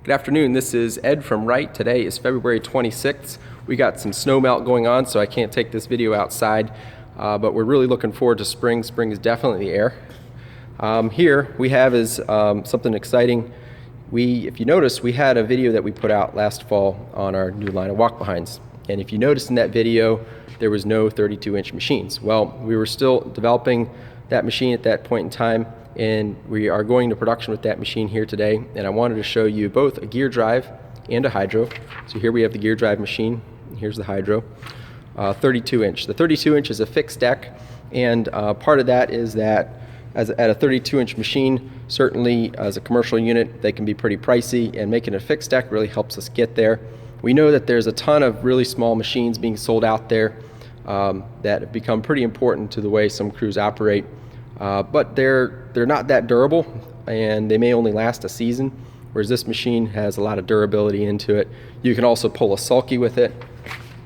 Good afternoon, this is Ed from Wright. Today is February 26th. We got some snow melt going on, so I can't take this video outside, but we're really looking forward to spring. Spring is definitely in the air. Here we have is something exciting. If you notice, we had a video that we put out last fall on our new line of walk-behinds. And if you noticed in that video, there was no 32-inch machines. Well, we were still developing that machine at that point in time, and we are going to production with that machine here today. And I wanted to show you both a gear drive and a hydro. So here we have the gear drive machine, and here's the hydro, 32-inch. The 32-inch is a fixed deck, and part of that is that at a 32-inch machine, certainly as a commercial unit, they can be pretty pricey, and making a fixed deck really helps us get there. We know that there's a ton of really small machines being sold out there that have become pretty important to the way some crews operate, but they're not that durable, and they may only last a season, whereas this machine has a lot of durability into it. You can also pull a sulky with it.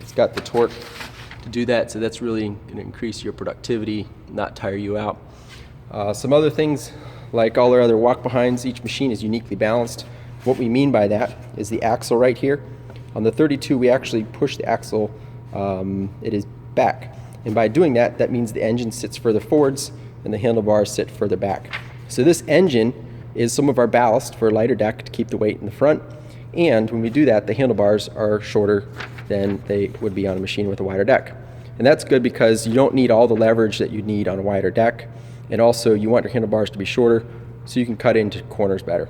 It's got the torque to do that, so that's really going to increase your productivity, not tire you out. Some other things, like all our other walk-behinds, each machine is uniquely balanced. What we mean by that is the axle right here. On the 32, we actually push the axle, it is back. And by doing that, that means the engine sits further forwards and the handlebars sit further back. So this engine is some of our ballast for a lighter deck to keep the weight in the front. And when we do that, the handlebars are shorter than they would be on a machine with a wider deck. And that's good because you don't need all the leverage that you need on a wider deck. And also you want your handlebars to be shorter so you can cut into corners better.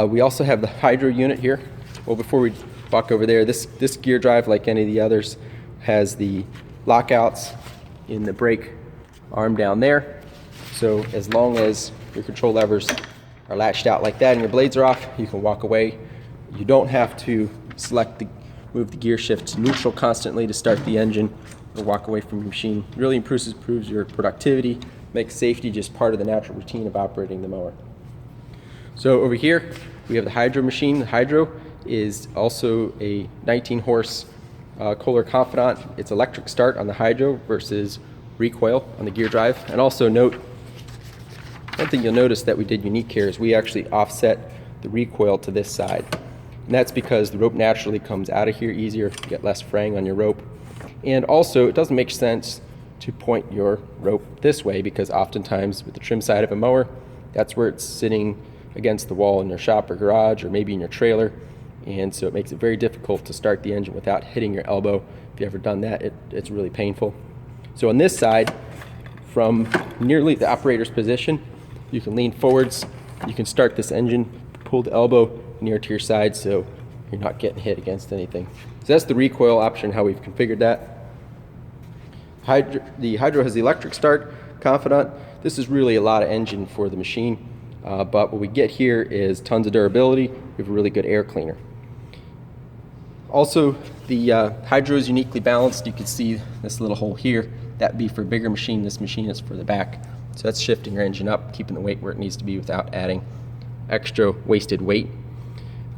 We also have the Hydra unit here. Well, before we walk over there, this gear drive, like any of the others, has the lockouts in the brake arm down there. So as long as your control levers are latched out like that and your blades are off, you can walk away. You don't have to move the gear shift to neutral constantly to start the engine or walk away from your machine. It really improves your productivity, makes safety just part of the natural routine of operating the mower. So over here, we have the Hydro machine. The Hydro is also a 19-horse Kohler Confidant. It's electric start on the Hydro versus recoil on the gear drive. And also note, one thing you'll notice that we did unique here is we actually offset the recoil to this side. And that's because the rope naturally comes out of here easier, you get less fraying on your rope. And also, it doesn't make sense to point your rope this way because oftentimes with the trim side of a mower, that's where it's sitting against the wall in your shop or garage or maybe in your trailer. And so it makes it very difficult to start the engine without hitting your elbow. If you've ever done that, it's really painful. So on this side, from nearly the operator's position, you can lean forwards, you can start this engine, pull the elbow near to your side so you're not getting hit against anything. So that's the recoil option, how we've configured that. The Hydro has the electric start Confidant. This is really a lot of engine for the machine, but what we get here is tons of durability. We have a really good air cleaner. Also, the Hydro is uniquely balanced. You can see this little hole here. That'd be for a bigger machine. This machine is for the back. So that's shifting your engine up, keeping the weight where it needs to be without adding extra wasted weight.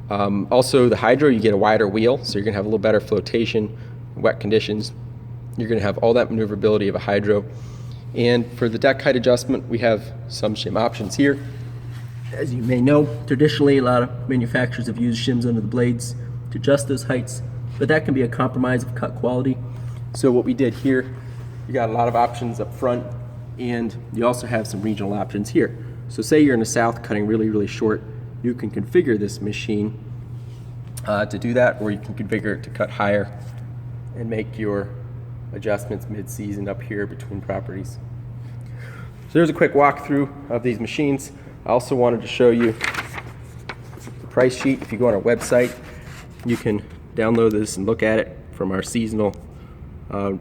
Also, the Hydro, you get a wider wheel, so you're going to have a little better flotation, wet conditions. You're going to have all that maneuverability of a Hydro. And for the deck height adjustment, we have some shim options here. As you may know, traditionally a lot of manufacturers have used shims under the blades to adjust those heights, but that can be a compromise of cut quality. So what we did here, you got a lot of options up front, and you also have some regional options here. So say you're in the south cutting really, really short, you can configure this machine to do that, or you can configure it to cut higher and make your adjustments mid-season up here between properties. So there's a quick walkthrough of these machines. I also wanted to show you the price sheet. If you go on our website, you can download this and look at it from our seasonal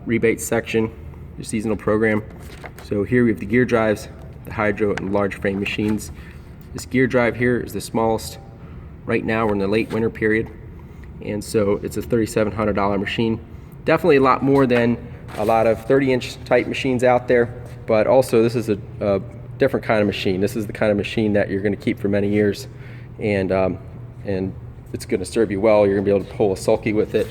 rebates section, your seasonal program. So here we have the gear drives, the Hydro, and large frame machines. This gear drive here is the smallest. Right now we're in the late winter period, and so it's a $3,700 machine. Definitely a lot more than a lot of 30-inch type machines out there, but also this is a different kind of machine. This is the kind of machine that you're going to keep for many years, and it's going to serve you well. You're going to be able to pull a sulky with it.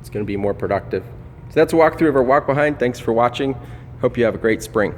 It's going to be more productive. So that's a walkthrough of our walk behind. Thanks for watching. Hope you have a great spring.